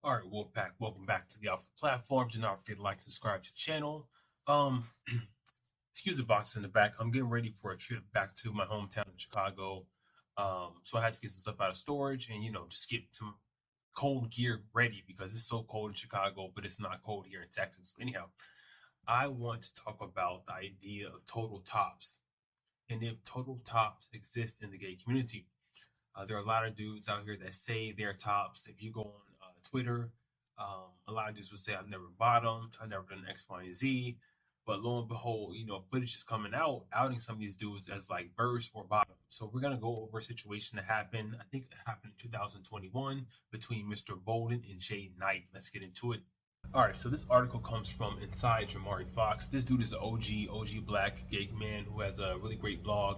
All right, Wolfpack, welcome back to the Alpha Platform. Do not forget to like, subscribe to the channel. Um, excuse the box in the back. I'm getting ready for a trip back to my hometown in Chicago. So I had to get some stuff out of storage and just get some cold gear ready because it's so cold in Chicago, but it's not cold here in Texas. But anyhow, I want to talk about the idea of total tops and if total tops exist in the gay community. There are a lot of dudes out here that say they're tops. If you go on Twitter, a lot of dudes will say, I've never bottomed, I've never done X, Y, and Z. But lo and behold, footage is coming out, outing some of these dudes as like verse or bottom. So we're going to go over a situation that happened, I think it happened in 2021 between Mr. Bolton and Jay Knight. Let's get into it. All right, so this article comes from Inside Jamari Fox. This dude is an OG black gay man who has a really great blog.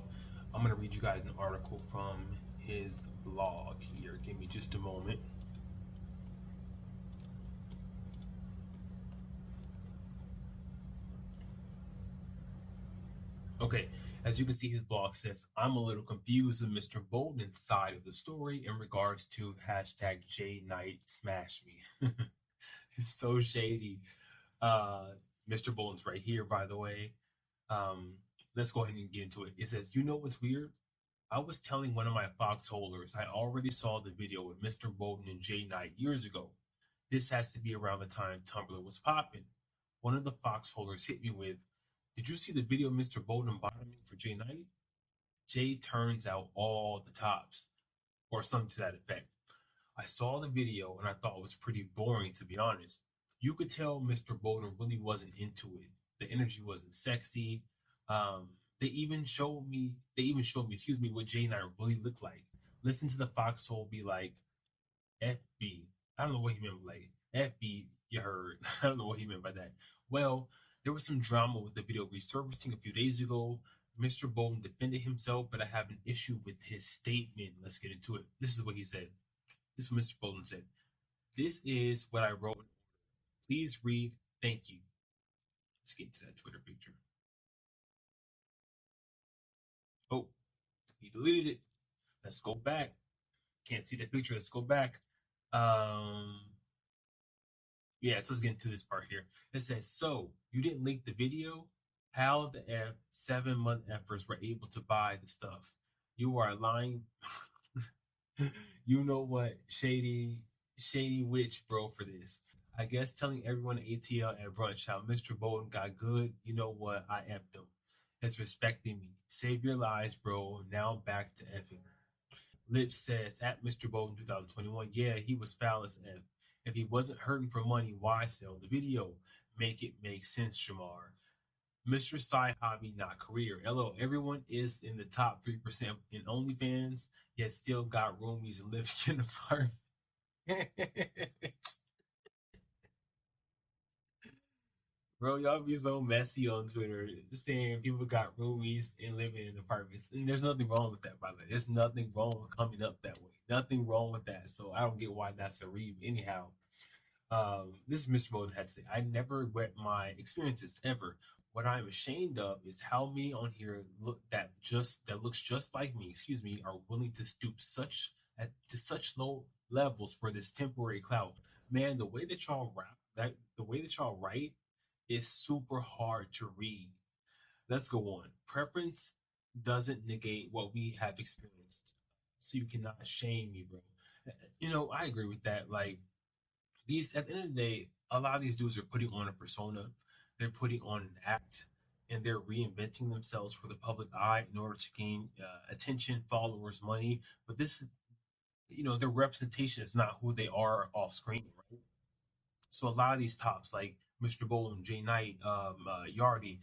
I'm going to read you guys an article from his blog here. Give me just a moment. Okay, as you can see, his blog says, I'm a little confused with Mr. Bolton's side of the story in regards to hashtag Jay Knight smash me. It's so shady. Mr. Bolton's right here, by the way. Um, let's go ahead and get into it. It says, you know what's weird? I was telling one of my foxholers I already saw the video with Mr. Bolton and Jay Knight years ago. This has to be around the time Tumblr was popping. One of the foxholers hit me with, did you see the video of Mr. Bolton bottoming for Jay Knight? Jay turns out all the tops, or something to that effect. I saw the video and I thought it was pretty boring, to be honest. You could tell Mr. Bolton really wasn't into it. The energy wasn't sexy. Um, excuse me, what Jay and I really looked like. Listen to the foxhole be like, FB. I don't know what he meant by like FB, you heard. I don't know what he meant by that. Well, there was some drama with the video resurfacing a few days ago. Mr. Bolton defended himself, but I have an issue with his statement. Let's get into it. This is what he said. This is what Mr. Bolton said. This is what I wrote. Please read. Thank you. Let's get to that Twitter picture. Oh, he deleted it. Let's go back. Can't see the picture. Let's go back. Yeah, so let's get into this part here. It says, so you didn't leak the video? How the F 7-month efforts were able to buy the stuff? You are lying. You know what? Shady witch, bro, for this. I guess telling everyone at ATL at brunch how Mr. Bolton got good, you know what? I effed him. It's respecting me. Save your lies, bro. Now back to effing. Lips says at Mr. Bolton 2021, yeah, he was foul as F. If he wasn't hurting for money, why sell the video? Make it make sense, Shamar. Mr. Side Hobby, not career. LO, everyone is in the top 3% in OnlyFans, yet still got roomies and living in apartments. Bro, y'all be so messy on Twitter saying people got roomies and living in apartments. And there's nothing wrong with that, by the way. There's nothing wrong with coming up that way. Nothing wrong with that. So I don't get why that's a read. Anyhow, this is Mr. Bolton had to say, I never wet my experiences ever. What I'm ashamed of is how many on here that looks just like me, excuse me, are willing to stoop to such low levels for this temporary clout. Man, the way that y'all write is super hard to read. Let's go on. Preference doesn't negate what we have experienced. So you cannot shame me, bro. I agree with that. Like, these at the end of the day, a lot of these dudes are putting on a persona, they're putting on an act, and they're reinventing themselves for the public eye in order to gain attention, followers, money. But this, their representation is not who they are off screen, right? So a lot of these tops, like Mr. Bolton, Jay Knight, Yardy,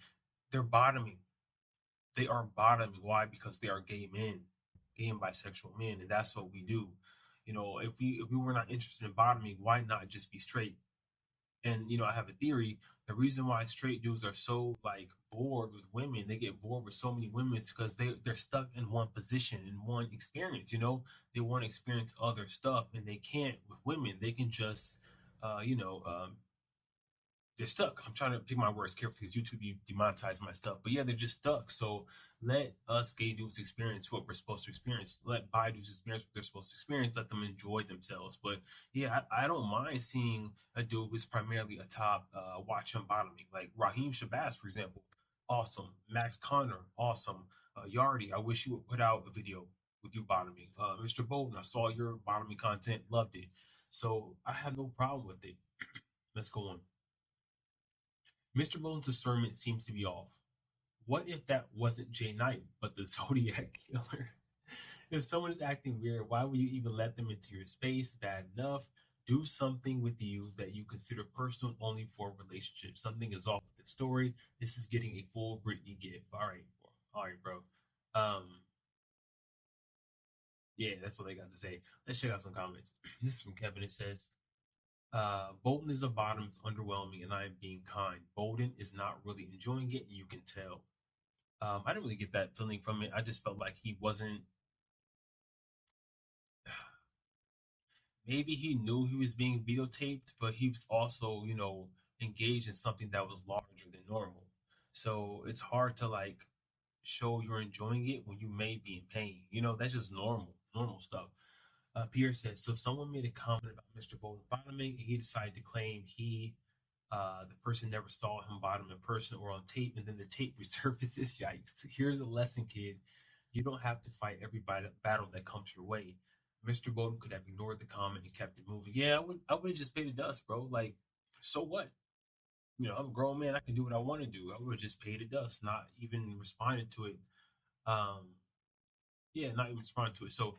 they're bottoming. They are bottoming. Why? Because they are gay men, gay and bisexual men, and that's what we do. If we were not interested in bottoming, why not just be straight? And I have a theory. The reason why straight dudes are so like bored with women, they get bored with so many women, is because they're stuck in one position, in one experience. They want to experience other stuff, and they can't with women. They can just, they're stuck. I'm trying to pick my words carefully because YouTube demonetized my stuff. But yeah, they're just stuck. So let us gay dudes experience what we're supposed to experience. Let bi dudes experience what they're supposed to experience. Let them enjoy themselves. But yeah, I don't mind seeing a dude who's primarily a top watch him bottoming. Like Raheem Shabazz, for example. Awesome. Max Connor, awesome. Yardi, I wish you would put out a video with you bottoming. Mr. Bolton, I saw your bottoming content, loved it. So I have no problem with it. Let's go on. Mr. Bones' discernment seems to be off. What if that wasn't Jay Knight, but the Zodiac Killer? If someone is acting weird, why would you even let them into your space? Bad enough. Do something with you that you consider personal only for a relationship. Something is off with the story. This is getting a full Britney gift. All right, bro. Um, yeah, that's what they got to say. Let's check out some comments. This is from Kevin. It says, Bolton is a bottom, it's underwhelming, and I am being kind. Bolton is not really enjoying it, and you can tell. I didn't really get that feeling from it. I just felt like he wasn't. Maybe he knew he was being videotaped, but he was also, engaged in something that was larger than normal. So it's hard to like show you're enjoying it when you may be in pain. That's just normal stuff. Pierre says, so if someone made a comment about Mr. Bolton bottoming, and he decided to claim the person never saw him bottom in person or on tape, and then the tape resurfaces. Yikes! Here's a lesson, kid. You don't have to fight every battle that comes your way. Mr. Bolton could have ignored the comment and kept it moving. Yeah, I would have just paid the dust, bro. Like, so what? I'm a grown man. I can do what I want to do. I would have just paid the dust, not even responded to it. Um, yeah, not even responded to it. So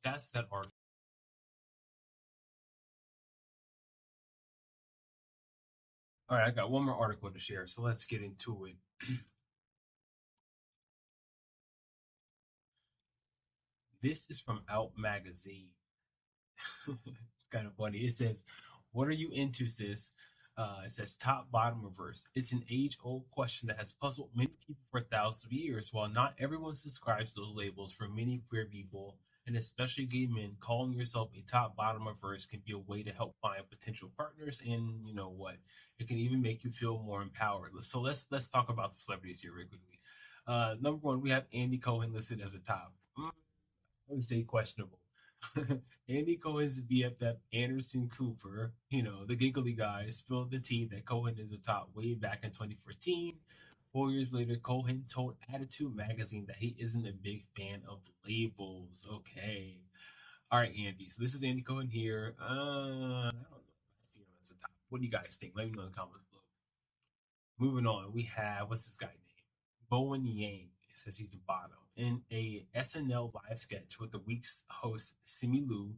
that's that article. All right, I got one more article to share, so let's get into it. This is from Out Magazine. It's kind of funny. It says, "What are you into, sis?" It says top bottom reverse. It's an age old question that has puzzled many people for thousands of years. While not everyone subscribes to those labels, for many queer people, and especially gay men, calling yourself a top bottom reverse can be a way to help find potential partners. And you know what? It can even make you feel more empowered. So let's talk about the celebrities here real quickly. Number one, we have Andy Cohen listed as a top. I would say questionable. Andy Cohen's BFF Anderson Cooper, the giggly guy, spilled the tea that Cohen is a top way back in 2014. 4 years later, Cohen told Attitude magazine that he isn't a big fan of labels. Okay. All right, Andy. So this is Andy Cohen here. I don't know. I see him as a top. What do you guys think? Let me know in the comments below. Moving on, we have what's this guy name? Bowen Yang. It says he's the bottom. In a SNL live sketch with the week's host Simi Liu,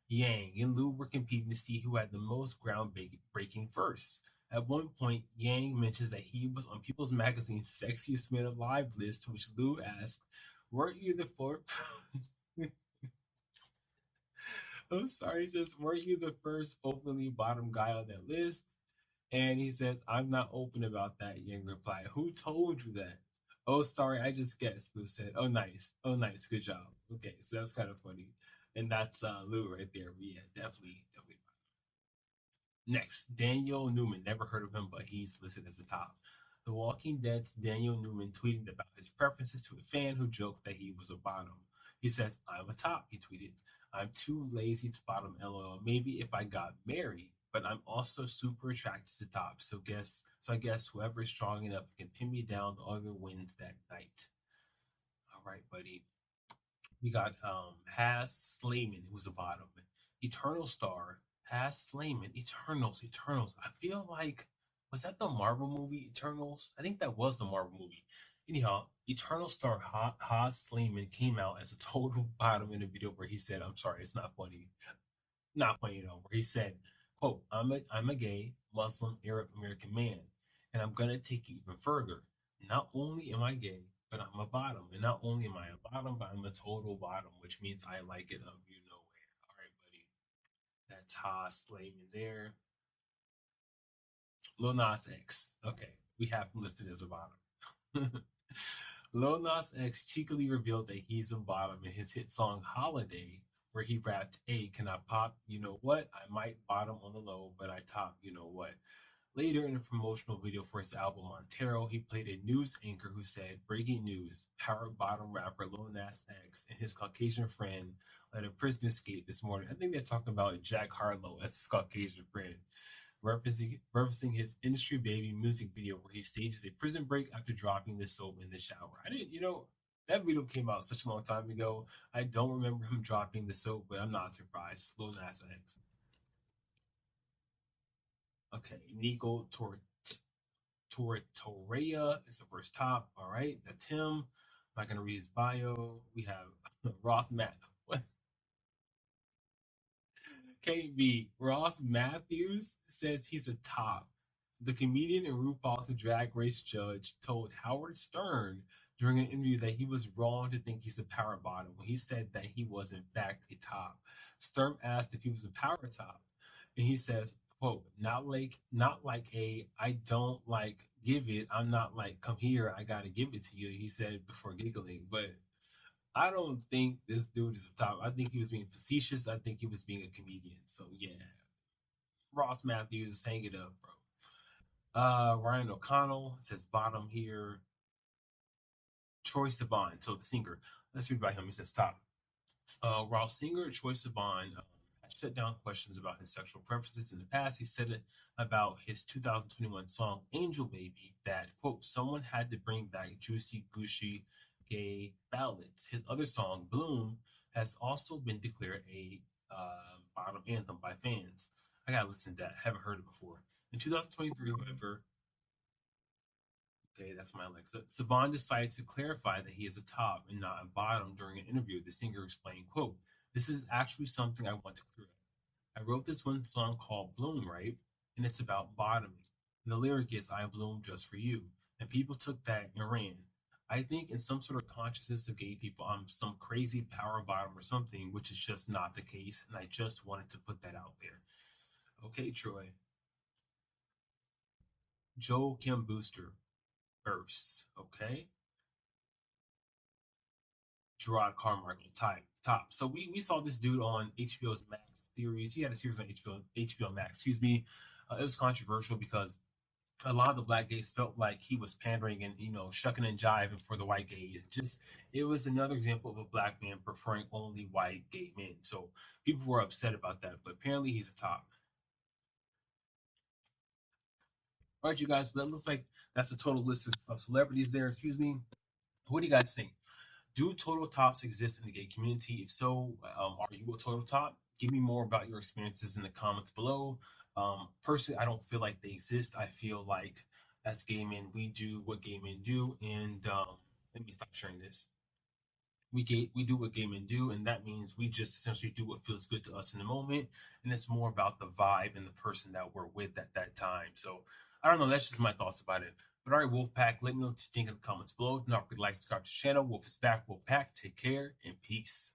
Yang and Liu were competing to see who had the most groundbreaking first. At one point, Yang mentions that he was on People's Magazine's Sexiest Men Alive list, to which Liu asked, "Weren't you the fourth?" I'm sorry, he says, "Weren't you the first openly bottom guy on that list?" And he says, "I'm not open about that," Yang replied. "Who told you that?" "Oh, sorry, I just guessed," Lou said. "Oh, nice. Oh, nice. Good job." Okay, so that's kind of funny. And that's Lou right there. But yeah, definitely. Next, Daniel Newman. Never heard of him, but he's listed as a top. The Walking Dead's Daniel Newman tweeted about his preferences to a fan who joked that he was a bottom. He says, "I'm a top," he tweeted. "I'm too lazy to bottom, lol. Maybe if I got married, but I'm also super attracted to top. So I guess whoever is strong enough can pin me down, the other wins that night." All right, buddy. We got Has Slayman, who's a bottom. Eternal Star, Has Slayman, Eternals. I feel like, was that the Marvel movie Eternals? I think that was the Marvel movie. Anyhow, Eternal Star Has Slayman came out as a total bottom in a video where he said, "I'm sorry, it's not funny. Not funny at all," where he said, quote, I'm a gay, Muslim, Arab American man, and I'm gonna take it even further. Not only am I gay, but I'm a bottom. And not only am I a bottom, but I'm a total bottom, which means I like it of you nowhere. All right, buddy. That's Haas Slayman there. Lil Nas X. Okay, we have him listed as a bottom. Lil Nas X cheekily revealed that he's a bottom in his hit song Holiday, where he rapped, "Hey, can I pop? You know what? I might bottom on the low, but I top, you know what?" Later, in a promotional video for his album Montero, he played a news anchor who said, "Breaking news: Power bottom rapper Lil Nas X and his Caucasian friend let a prison escape this morning." I think they're talking about Jack Harlow as his Caucasian friend, referencing his industry baby music video where he stages a prison break after dropping the soap in the shower. I didn't, that video came out such a long time ago. I don't remember him dropping the soap, but I'm not surprised. It's Lil Nas X. Okay, Nico Torreya is the first top. All right, that's him. I'm not gonna read his bio. We have Ross Matt. What? KB Ross Matthews says he's a top. The comedian and RuPaul's Drag Race judge told Howard Stern during an interview that he was wrong to think he's a power bottom when he said that he was in fact a top. Stern asked if he was a power top, and he says, "quote not like a I don't like give it. I'm not like come here. I gotta give it to you." He said before giggling, but I don't think this dude is a top. I think he was being facetious. I think he was being a comedian. So yeah, Ross Matthews, hang it up, bro. Ryan O'Connell says bottom here. Troy Sivan, so the singer. Let's read about him. He says top. While singer Troy Sivan had shut down questions about his sexual preferences in the past, he said it about his 2021 song "Angel Baby" that quote someone had to bring back juicy, gushy, gay ballads. His other song "Bloom" has also been declared a bottom anthem by fans. I gotta listen to that. I haven't heard it before. In 2023, however, okay, that's my Alexa. Saban decided to clarify that he is a top and not a bottom during an interview. The singer explained, quote, "This is actually something I want to clear up. I wrote this one song called Bloom, right? And it's about bottoming. And the lyric is, I bloom just for you. And people took that and ran. I think in some sort of consciousness of gay people, I'm some crazy power bottom or something, which is just not the case. And I just wanted to put that out there." Okay, Troy. Joe Kim Booster bursts. Okay. Gerard Carmichael top. So we saw this dude on HBO's Max series. He had a series on HBO Max. Excuse me. It was controversial because a lot of the black gays felt like he was pandering and shucking and jiving for the white gays. Just it was another example of a black man preferring only white gay men. So people were upset about that. But apparently he's a top. All right, you guys. But it looks like that's the total list of celebrities there. Excuse me. What do you guys think? Do total tops exist in the gay community? If so, are you a total top? Give me more about your experiences in the comments below. Personally, I don't feel like they exist. I feel like as gay men, we do what gay men do. And let me stop sharing this. We do what gay men do, and that means we just essentially do what feels good to us in the moment. And it's more about the vibe and the person that we're with at that time. So I don't know. That's just my thoughts about it. But all right, Wolfpack, let me know what you think in the comments below. Don't forget to like, subscribe to the channel. Wolf is back. Wolfpack, take care and peace.